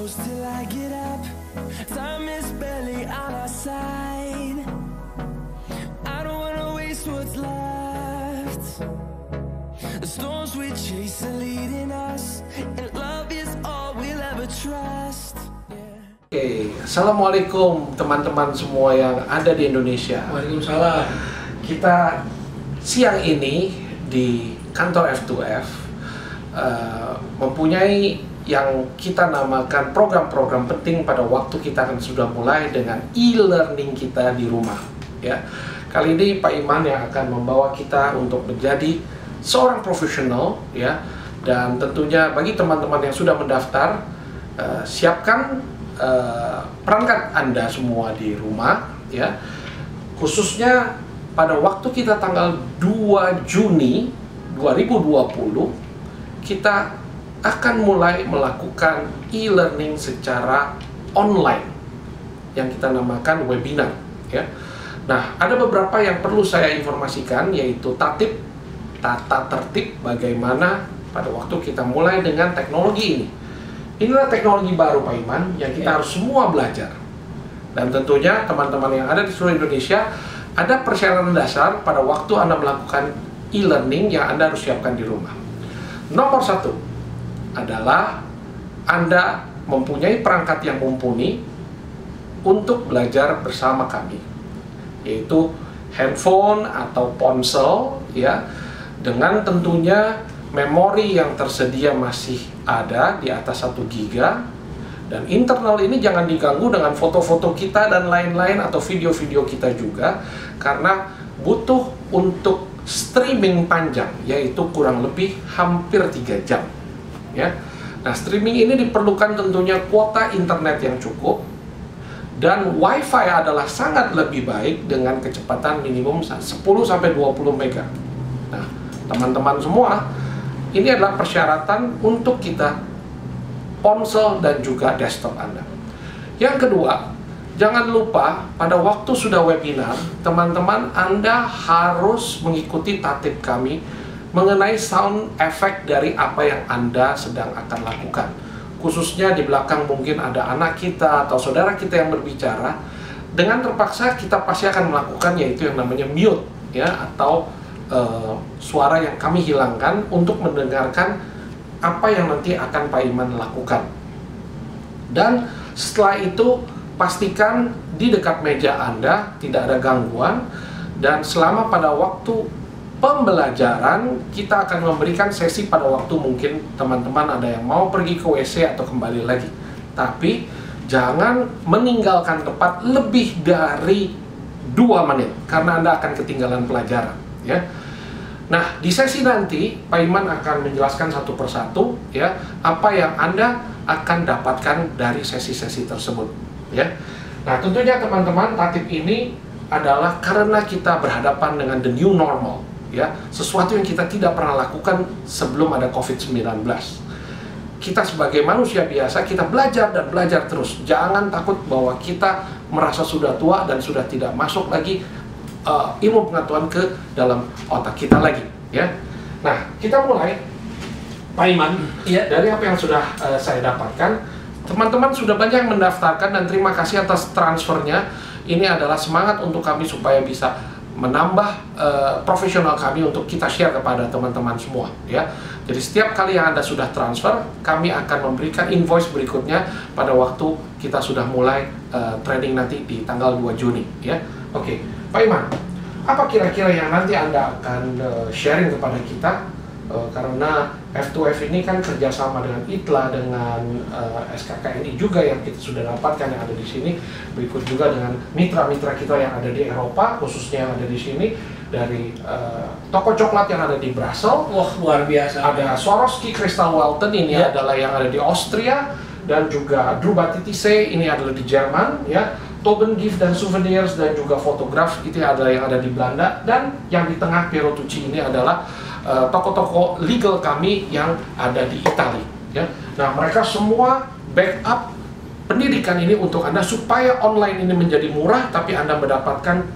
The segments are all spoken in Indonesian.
close till I get up. Time is barely on our side. I don't wanna waste what's left. The storms we chase are leading us, and love is all we'll ever trust. Oke, assalamualaikum teman-teman semua yang ada di Indonesia. Waalaikumsalam. Kita siang ini di kantor F2F mempunyai yang kita namakan program-program penting pada waktu kita akan sudah mulai dengan e-learning kita di rumah. Ya, kali ini Pak Iman yang akan membawa kita untuk menjadi seorang profesional, ya, dan tentunya bagi teman-teman yang sudah mendaftar, siapkan perangkat Anda semua di rumah, ya, khususnya pada waktu kita tanggal 2 Juni 2020 kita akan mulai melakukan e-learning secara online yang kita namakan webinar, ya. Nah, ada beberapa yang perlu saya informasikan, yaitu tata tertib bagaimana pada waktu kita mulai dengan teknologi ini. Inilah teknologi baru Pak Iman yang kita harus semua belajar. Dan tentunya teman-teman yang ada di seluruh Indonesia, ada persyaratan dasar pada waktu Anda melakukan e-learning yang Anda harus siapkan di rumah. Nomor 1 adalah Anda mempunyai perangkat yang mumpuni untuk belajar bersama kami, yaitu handphone atau ponsel, ya, dengan tentunya memori yang tersedia masih ada di atas 1 giga, dan internal ini jangan diganggu dengan foto-foto kita dan lain-lain atau video-video kita juga, karena butuh untuk streaming panjang, yaitu kurang lebih hampir 3 jam. Ya. Nah, streaming ini diperlukan tentunya kuota internet yang cukup, dan WiFi adalah sangat lebih baik dengan kecepatan minimum 10-20 mega. Nah, teman-teman semua, ini adalah persyaratan untuk kita ponsel dan juga desktop Anda. Yang kedua, jangan lupa pada waktu sudah webinar, teman-teman Anda harus mengikuti tatib kami mengenai sound effect dari apa yang Anda sedang akan lakukan. Khususnya di belakang mungkin ada anak kita atau saudara kita yang berbicara, dengan terpaksa kita pasti akan melakukan yaitu yang namanya mute, ya, atau suara yang kami hilangkan untuk mendengarkan apa yang nanti akan Pak Iman lakukan. Dan setelah itu pastikan di dekat meja Anda tidak ada gangguan, dan selama pada waktu pembelajaran kita akan memberikan sesi pada waktu mungkin teman-teman ada yang mau pergi ke WC atau kembali lagi. Tapi jangan meninggalkan tempat lebih dari 2 menit karena Anda akan ketinggalan pelajaran, ya. Nah, di sesi nanti Pak Iman akan menjelaskan satu persatu, ya, apa yang Anda akan dapatkan dari sesi-sesi tersebut, ya. Nah, tentunya teman-teman, tatib ini adalah karena kita berhadapan dengan the new normal, ya, sesuatu yang kita tidak pernah lakukan sebelum ada COVID-19. Kita sebagai manusia biasa, kita belajar dan belajar terus. Jangan takut bahwa kita merasa sudah tua dan sudah tidak masuk lagi ilmu pengetahuan ke dalam otak kita lagi, ya. Nah, kita mulai, Pak Iman, ya, dari apa yang sudah saya dapatkan. Teman-teman sudah banyak mendaftarkan dan terima kasih atas transfernya. Ini adalah semangat untuk kami supaya bisa menambah profesional kami untuk kita share kepada teman-teman semua, ya. Jadi setiap kali yang Anda sudah transfer, kami akan memberikan invoice berikutnya pada waktu kita sudah mulai training nanti di tanggal 2 Juni, ya. Oke, Pak Iman, apa kira-kira yang nanti Anda akan sharing kepada kita? Karena F2F ini kan kerjasama dengan ITLA, dengan SKKNI juga yang kita sudah dapatkan yang ada di sini. Berikut juga dengan mitra-mitra kita yang ada di Eropa, khususnya yang ada di sini, dari toko coklat yang ada di Brussels. Wah, luar biasa. Ada Swarovski Crystal Walton, ini adalah yang ada di Austria, dan juga Druba TTC, ini adalah di Jerman, ya. Toben Gift dan Souvenirs dan juga Fotograf, itu adalah yang ada di Belanda, dan yang di tengah Piero Tucci ini adalah toko-toko legal kami yang ada di Italia, ya. Nah, mereka semua backup pendidikan ini untuk Anda supaya online ini menjadi murah, tapi Anda mendapatkan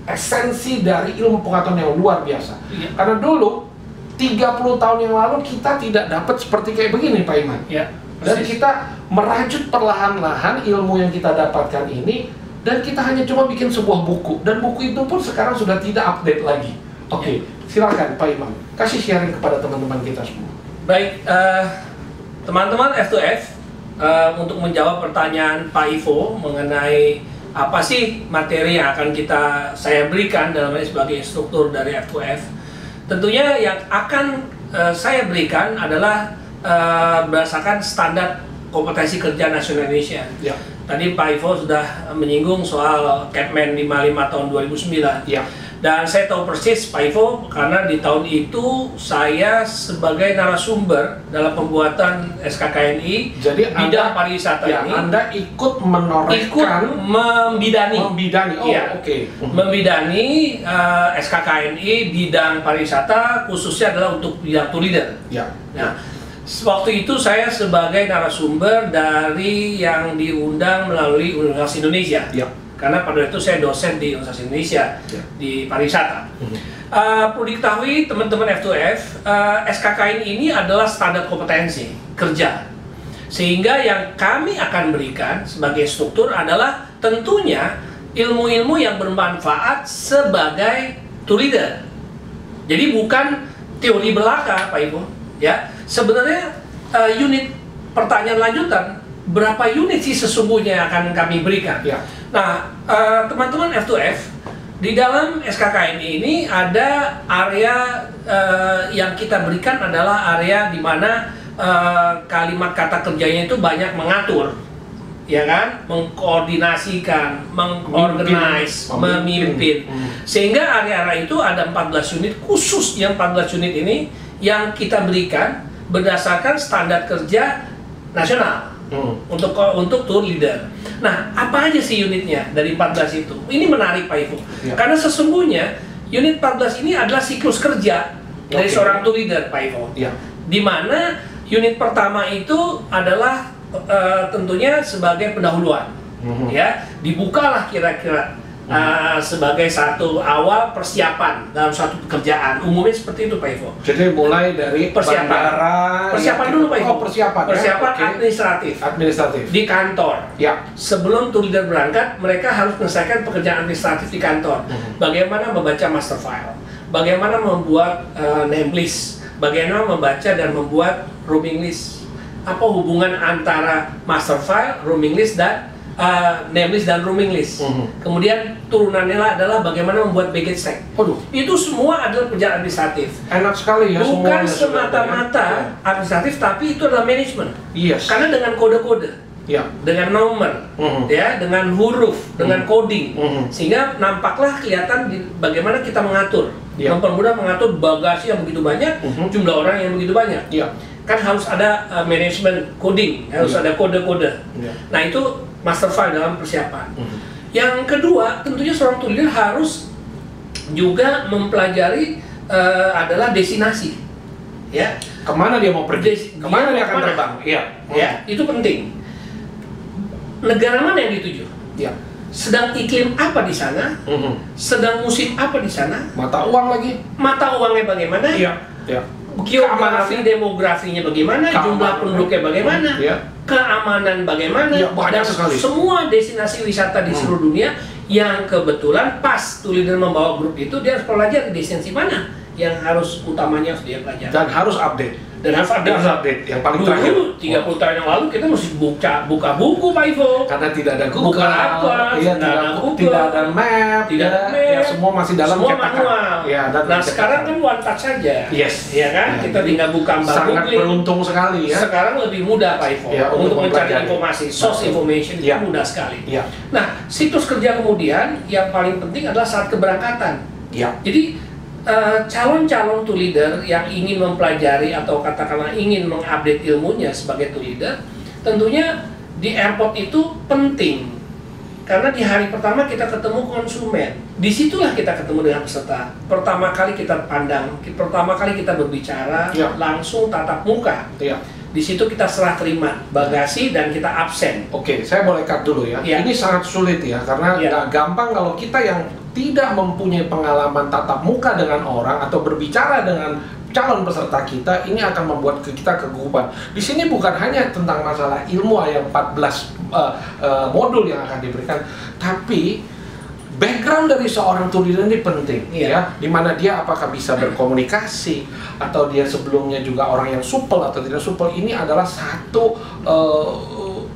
esensi dari ilmu pengetahuan yang luar biasa. Iya. Karena dulu 30 tahun yang lalu kita tidak dapat seperti kayak begini, Pak Iman. Ya. Dan kita merajut perlahan-lahan ilmu yang kita dapatkan ini, dan kita hanya cuma bikin sebuah buku, dan buku itu pun sekarang sudah tidak update lagi. Oke, silakan Pak Imam, kasih sharing kepada teman-teman kita semua. Baik, teman-teman F2F, untuk menjawab pertanyaan Pak Ivo mengenai apa sih materi yang akan saya berikan dalam ini sebagai instruktur dari F2F. Tentunya yang akan saya berikan adalah berdasarkan standar kompetensi kerja nasional Indonesia. Ya. Tadi Pak Ivo sudah menyinggung soal Kepmen 55 tahun 2009. Ya. Dan saya tahu persis Pak Ivo karena di tahun itu saya sebagai narasumber dalam pembuatan SKKNI. Jadi bidang pariwisata ya, ini. Anda ikut menorehkan, membidani. Oh, ya. Oke. Membidani SKKNI bidang pariwisata, khususnya adalah untuk bidang tour leader. Ya. Nah, waktu itu saya sebagai narasumber dari yang diundang melalui Universitas Indonesia. Ya. Karena pada itu saya dosen di Universitas Indonesia di pariwisata. Perlu diketahui teman-teman F2F, SKKN ini adalah standar kompetensi kerja. Sehingga yang kami akan berikan sebagai struktur adalah tentunya ilmu-ilmu yang bermanfaat sebagai tour leader. Jadi bukan teori belaka, Pak Ibu. Ya, sebenarnya unit pertanyaan lanjutan, berapa unit sih sesungguhnya yang akan kami berikan? Ya. Nah, teman-teman F2F, di dalam SKKN ini ada area yang kita berikan adalah area di mana kalimat kata kerjanya itu banyak mengatur, ya kan, mengkoordinasikan, mengorganize, memimpin. Sehingga area-area itu ada 14 unit khusus, yang 14 unit ini yang kita berikan berdasarkan standar kerja nasional. Untuk tour leader. Nah, apa aja sih unitnya dari 14 itu? Ini menarik Pak Ivo. Ya. Karena sesungguhnya unit 14 ini adalah siklus kerja dari seorang tour leader, Pak Ivo. Ya. Di mana unit pertama itu adalah tentunya sebagai pendahuluan. Ya, dibukalah kira-kira sebagai satu awal persiapan dalam suatu pekerjaan. Umumnya seperti itu Pak Ivo. Jadi mulai dari persiapan dulu Pak Ivo. Persiapan ya? Administratif di kantor. Ya. Sebelum tour leader berangkat, mereka harus menyelesaikan pekerjaan administratif di kantor. Bagaimana membaca master file, bagaimana membuat name list, bagaimana membaca dan membuat rooming list. Apa hubungan antara master file, rooming list dan name list dan rooming list. Kemudian turunannya adalah bagaimana membuat baggage tag. Itu semua adalah pekerjaan administratif. Enak sekali ya. Bukan semata-mata administratif, tapi itu adalah manajemen. Yes. Karena dengan kode-kode, dengan nomor, ya, dengan huruf, dengan coding, sehingga nampaklah kelihatan bagaimana kita mengatur, mempermudah mengatur bagasi yang begitu banyak, jumlah orang yang begitu banyak. Kan harus ada manajemen coding, harus ada kode-kode. Nah itu master file dalam persiapan. Yang kedua, tentunya seorang tour leader harus juga mempelajari adalah destinasi. Ya. Kemana dia mau pergi? Kemana dia akan terbang? Iya. Ya, itu penting. Negara mana yang dituju? Ya. Sedang iklim apa di sana? Sedang musim apa di sana? Mata uang lagi. Mata uangnya bagaimana? Iya. Ya. Geografi demografinya bagaimana? Jumlah penduduknya bagaimana? Keamanan bagaimana? Dan sekali. Semua destinasi wisata di seluruh dunia yang kebetulan pas tour leader membawa grup itu, dia harus pelajari destinasi mana yang harus utamanya harus dia pelajari. Dan harus update. Harus update. Yang paling terakhir. 30 tahun yang lalu kita mesti buka buku Pak Ivo. Karena tidak ada Google. Buka apa? Tidak ada map. Ya, semua masih dalam semua cetakan. manual. Ya, nah sekarang kan one touch saja. Yes. Ya kan? Kita tinggal buka Sangat beruntung sekali ya. Sekarang lebih mudah Pak Ivo untuk mencari informasi. Source information itu mudah sekali. Nah, situs kerja kemudian yang paling penting adalah saat keberangkatan. Jadi calon-calon tour leader yang ingin mempelajari atau katakanlah ingin mengupdate ilmunya sebagai tour leader, tentunya di airport itu penting karena di hari pertama kita ketemu konsumen, disitulah kita ketemu dengan peserta. Pertama kali kita pandang, pertama kali kita berbicara langsung tatap muka. Di situ kita serah terima bagasi dan kita absen. Oke, saya boleh cut dulu ya. Ya. Ini sangat sulit ya, karena Ya. nggak gampang kalau kita yang tidak mempunyai pengalaman tatap muka dengan orang atau berbicara dengan calon peserta kita, ini akan membuat kita kegugupan. Di sini bukan hanya tentang masalah ilmu yang 14 modul yang akan diberikan, tapi background dari seorang tuli ini penting, ya, dimana dia apakah bisa berkomunikasi atau dia sebelumnya juga orang yang supel atau tidak supel. Ini adalah satu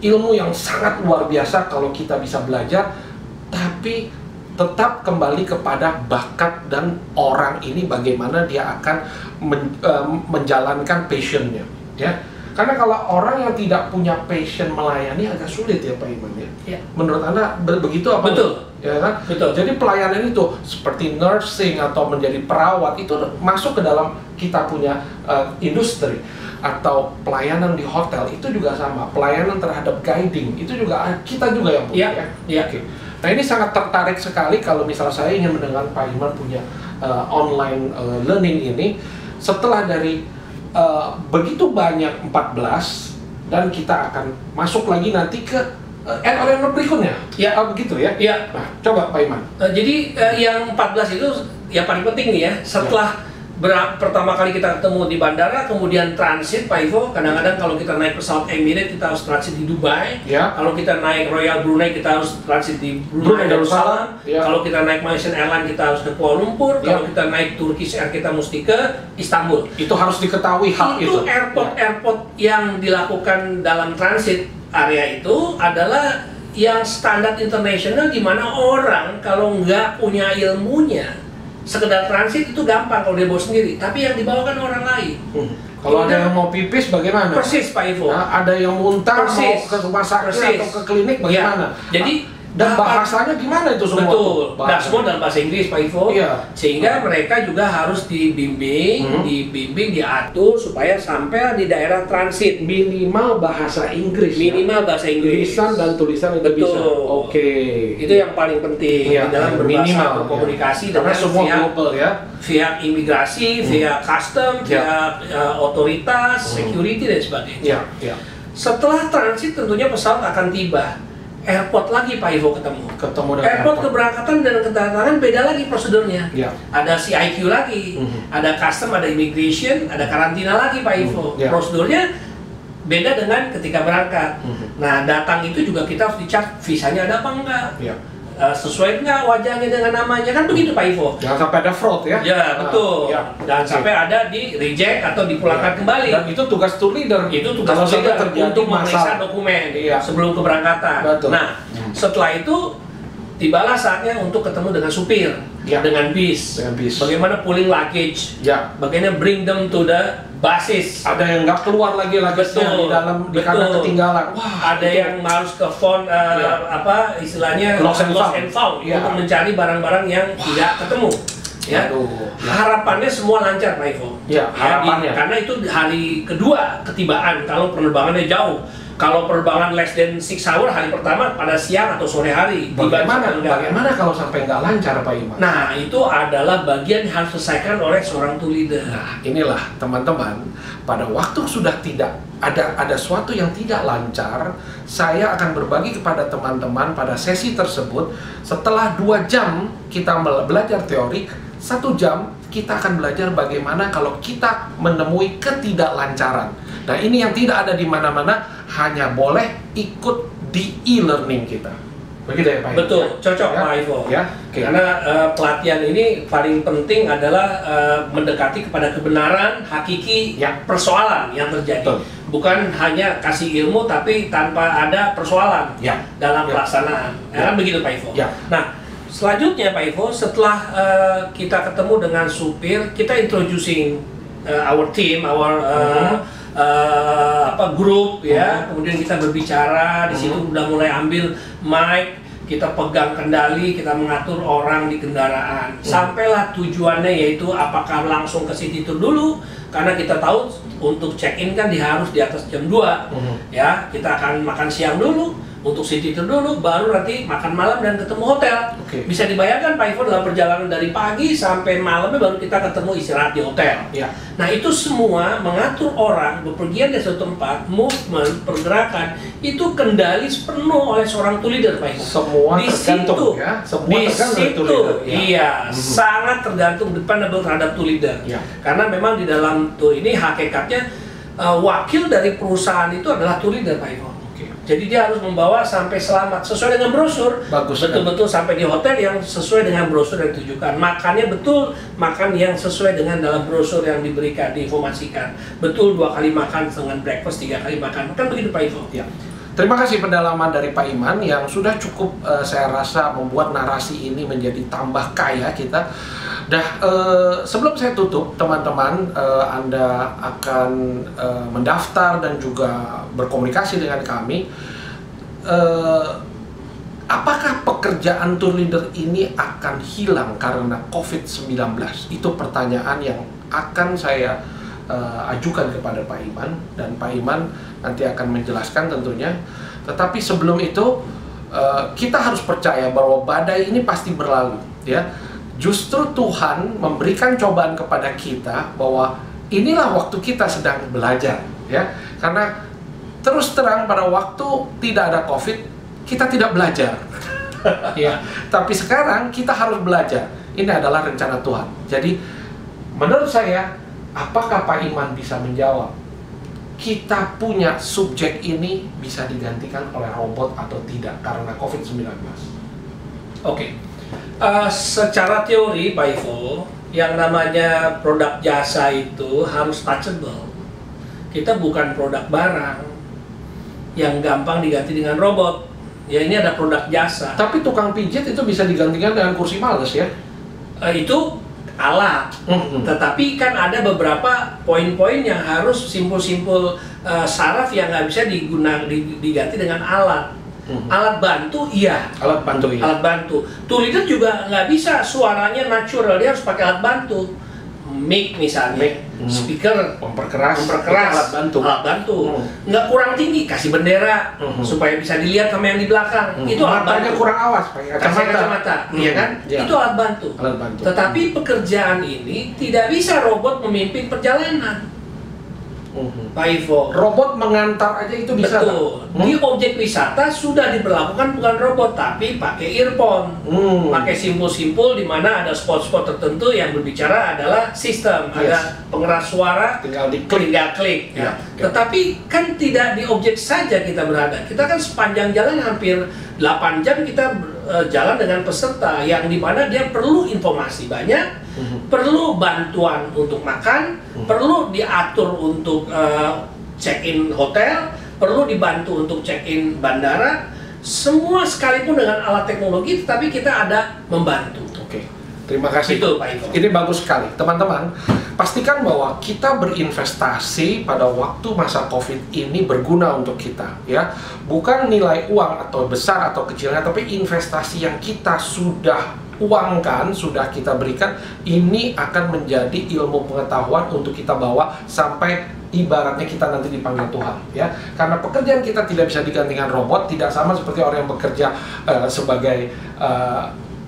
ilmu yang sangat luar biasa kalau kita bisa belajar, tapi tetap kembali kepada bakat dan orang ini bagaimana dia akan menjalankan passionnya, ya. Karena kalau orang yang tidak punya passion melayani agak sulit ya Pak Iman ya. Ya. Menurut Anda begitu apa? Betul. Ya kan? Betul. Jadi pelayanan itu seperti nursing atau menjadi perawat itu masuk ke dalam kita punya industri, atau pelayanan di hotel itu juga sama. Pelayanan terhadap guiding itu juga kita juga yang punya. Ya. Oke. Nah ini sangat tertarik sekali kalau misal saya ingin mendengar Pak Iman punya online learning ini setelah dari begitu banyak 14 dan kita akan masuk lagi nanti ke elemen berikutnya. Ya. Begitu ya. Ya. Nah, coba Pak Iman. Jadi yang 14 itu yang paling penting nih ya. Setelah pertama kali kita ketemu di bandara, kemudian transit Pak Ivo. Kadang-kadang kalau kita naik pesawat Emirates kita harus transit di Dubai. Ya. Kalau kita naik Royal Brunei kita harus transit di Brunei Darussalam. Ya. Kalau kita naik Malaysian Airlines kita harus ke Kuala Lumpur. Ya. Kalau kita naik Turkish Air kita mesti ke Istanbul. Itu harus diketahui hak itu. Airport yang dilakukan dalam transit area itu adalah yang standar internasional, di mana orang kalau nggak punya ilmunya sekedar transit itu gampang kalau dia bawa sendiri, tapi yang dibawakan orang lain. Kalau ada yang mau pipis bagaimana? Persis Pak Ivo. Nah, ada yang muntah mau ke rumah sakit atau ke klinik bagaimana? Ya. Jadi dan bahasanya gimana itu semua? Betul. Dan semua dalam bahasa Inggris Pak Ivo. Iya. Sehingga mereka juga harus dibimbing, diatur supaya sampai di daerah transit. Minimal bahasa Inggris. Minimal bahasa Inggris. Lisan dan tulisan itu bisa. Oke. Itu yang paling penting di dalam berbahasa berkomunikasi dengan semua global ya. Via imigrasi, via custom, via otoritas, security dan sebagainya. Setelah transit tentunya pesawat akan tiba. Airport lagi Pak Ivo ketemu dengan airport keberangkatan dan kedatangan beda lagi prosedurnya. Ada CIQ lagi, ada custom, ada immigration, ada karantina lagi Pak Ivo. Prosedurnya beda dengan ketika berangkat. Nah, datang itu juga kita harus dicek visanya ada apa enggak, sesuai enggak wajahnya dengan namanya, kan begitu Pak Ivo. Jangan sampai ada fraud ya. Ya betul. Dan sampai ada di reject atau dipulangkan kembali. Dan itu tugas tour leader. Itu tugas tour leader untuk memeriksa dokumen sebelum keberangkatan. Betul. Nah, setelah itu tibalah saatnya untuk ketemu dengan supir, dengan bis. Bagaimana pulling luggage, bagaimana bring them to the basis. Ada yang nggak keluar lagi di dalam karena ketinggalan. Wah, ada yang harus ke phone istilahnya lost and found untuk mencari barang-barang yang tidak ketemu. Harapannya semua lancar Pak Ivo. Harapannya. Karena itu hari kedua ketibaan kalau penerbangannya jauh. Kalau penerbangan less than 6 hour, hari pertama pada siang atau sore hari. Bagaimana kalau sampai nggak lancar Pak Iman? Nah, itu adalah bagian yang harus diselesaikan oleh seorang tour leader. Nah, inilah teman-teman, pada waktu sudah tidak ada suatu yang tidak lancar, saya akan berbagi kepada teman-teman pada sesi tersebut. Setelah 2 jam kita belajar teori, 1 jam kita akan belajar bagaimana kalau kita menemui ketidaklancaran. Nah, ini yang tidak ada di mana-mana, hanya boleh ikut di e-learning kita. Begitu ya Pak Ivo? Betul, cocok Pak Ivo. Karena pelatihan ini paling penting adalah mendekati kepada kebenaran hakiki persoalan yang terjadi. Bukan hanya kasih ilmu tapi tanpa ada persoalan dalam pelaksanaan. Begitu Pak Ivo. Nah, selanjutnya Pak Ivo, setelah kita ketemu dengan supir, kita introducing our team, grup kemudian kita berbicara di situ, udah mulai ambil mic, kita pegang kendali, kita mengatur orang di kendaraan. Sampailah tujuannya, yaitu apakah langsung ke city tour dulu, karena kita tahu untuk check in kan harus di atas jam 2. Kita akan makan siang dulu, untuk city tour dulu, baru nanti makan malam dan ketemu hotel. Bisa dibayangkan Pak Ivo dalam perjalanan dari pagi sampai malamnya baru kita ketemu istirahat di hotel. Nah itu semua mengatur orang bepergian dari suatu tempat, movement, pergerakan, itu kendali penuh oleh seorang tour leader Pak Ivo. Semua di tergantung situ, ya, semua di tergantung situ, tour leader. iya, sangat tergantung dependable terhadap tour leader. Karena memang di dalam tour ini hakikatnya wakil dari perusahaan itu adalah tour leader Pak Ivo. Jadi dia harus membawa sampai selamat sesuai dengan brosur. Betul-betul sampai di hotel yang sesuai dengan brosur yang ditujukan. Makannya betul, makan yang sesuai dengan dalam brosur yang diberikan, diinformasikan. Betul 2 kali makan dengan breakfast, 3 kali makan. Kan begitu Pak Ivo. Terima kasih pendalaman dari Pak Iman yang sudah cukup saya rasa membuat narasi ini menjadi tambah kaya kita. Sebelum saya tutup, teman-teman, Anda akan mendaftar dan juga berkomunikasi dengan kami. Apakah pekerjaan tour leader ini akan hilang karena COVID-19? Itu pertanyaan yang akan saya ajukan kepada Pak Iman, dan Pak Iman nanti akan menjelaskan tentunya. Tetapi sebelum itu, kita harus percaya bahwa badai ini pasti berlalu, ya. Justru Tuhan memberikan cobaan kepada kita bahwa inilah waktu kita sedang belajar, ya. Karena terus terang pada waktu tidak ada COVID, kita tidak belajar. Ya, tapi sekarang kita harus belajar. Ini adalah rencana Tuhan. Jadi menurut saya, apakah Pak Iman bisa menjawab? Kita punya subjek ini bisa digantikan oleh robot atau tidak karena COVID-19? Secara teori Pak Ivo, yang namanya produk jasa itu harus touchable. Kita bukan produk barang yang gampang diganti dengan robot. Ya ini ada produk jasa. Tapi tukang pijit itu bisa digantikan dengan kursi males ya? Itu alat. Tetapi kan ada beberapa poin-poin yang harus simpul-simpul saraf yang nggak bisa diganti dengan alat. Alat bantu, iya. Alat bantu, iya. Alat bantu. Tour leader juga nggak bisa suaranya natural, dia harus pakai alat bantu. Mic misalnya, speaker, memperkeras, alat bantu. Nggak kurang tinggi, kasih bendera supaya bisa dilihat sama yang di belakang. Itu alat bantu. Kurang awas, pakai kacamata, iya kan? Itu alat bantu. Tetapi pekerjaan ini tidak bisa robot memimpin perjalanan. Pak Ivo, robot mengantar aja itu bisa. Betul. Di objek wisata sudah diberlakukan bukan robot tapi pakai earphone, pakai simpul-simpul di mana ada spot-spot tertentu yang berbicara adalah sistem, ada pengeras suara, tinggal klik. Ya. Tetapi kan tidak di objek saja kita berada. Kita kan sepanjang jalan hampir 8 jam kita jalan dengan peserta yang dimana dia perlu informasi banyak, perlu bantuan untuk makan, perlu diatur untuk check-in hotel, perlu dibantu untuk check-in bandara, semua sekalipun dengan alat teknologi, tetapi kita ada membantu. Terima kasih. Itu Pak Ivo. Ini bagus sekali. Teman-teman, pastikan bahwa kita berinvestasi pada waktu masa COVID ini berguna untuk kita, ya. Bukan nilai uang atau besar atau kecilnya, tapi investasi yang kita sudah uangkan, sudah kita berikan, ini akan menjadi ilmu pengetahuan untuk kita bawa sampai ibaratnya kita nanti dipanggil Tuhan, ya. Karena pekerjaan kita tidak bisa digantikan robot, tidak sama seperti orang yang bekerja sebagai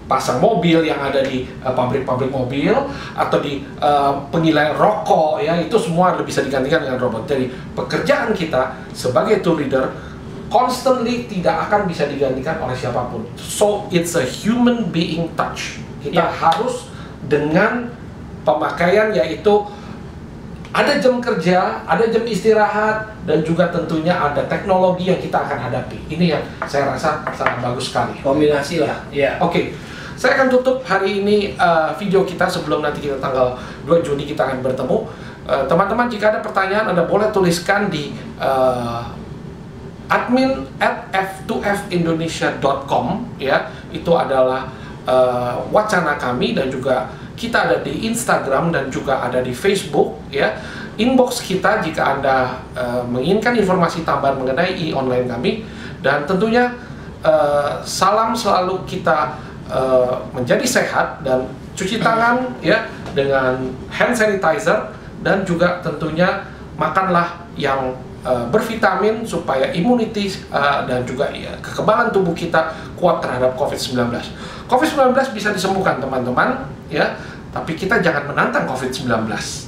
pasang mobil yang ada di pabrik-pabrik mobil atau di penilaian rokok, ya, itu semua bisa digantikan dengan robot. Jadi pekerjaan kita sebagai tour leader constantly tidak akan bisa digantikan oleh siapapun. So it's a human being touch. Kita harus dengan pemakaian, yaitu ada jam kerja, ada jam istirahat, dan juga tentunya ada teknologi yang kita akan hadapi. Ini yang saya rasa sangat bagus sekali. Kombinasi lah. Ya. Saya akan tutup hari ini video kita sebelum nanti kita tanggal 2 Juni kita akan bertemu. Teman-teman, jika ada pertanyaan, Anda boleh tuliskan di admin@f2findonesia.com, ya. Itu adalah wacana kami, dan juga kita ada di Instagram dan juga ada di Facebook, ya. Inbox kita jika Anda menginginkan informasi tambahan mengenai e-online kami, dan tentunya salam selalu kita menjadi sehat dan cuci tangan, ya, dengan hand sanitizer, dan juga tentunya makanlah yang bervitamin supaya immunity dan juga kekebalan tubuh kita kuat terhadap COVID-19. COVID-19 bisa disembuhkan teman-teman, ya. Tapi kita jangan menantang COVID-19,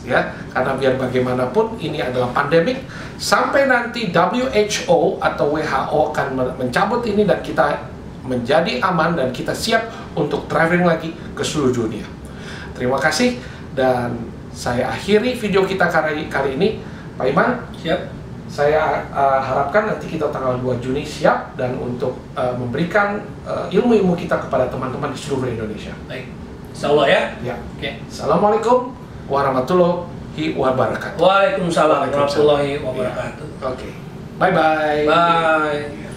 ya, karena biar bagaimanapun ini adalah pandemik. Sampai nanti WHO atau WHO akan mencabut ini dan kita menjadi aman dan kita siap untuk traveling lagi ke seluruh dunia. Terima kasih dan saya akhiri video kita kali ini. Pak Iman, Siap. saya harapkan nanti kita tanggal 2 Juni siap dan untuk memberikan ilmu-ilmu kita kepada teman-teman di seluruh Indonesia. Baik. Insyaallah ya. Ya. Oke. Assalamualaikum warahmatullahi wabarakatuh. Waalaikumsalam warahmatullahi wabarakatuh. Oke. Bye-bye. Bye.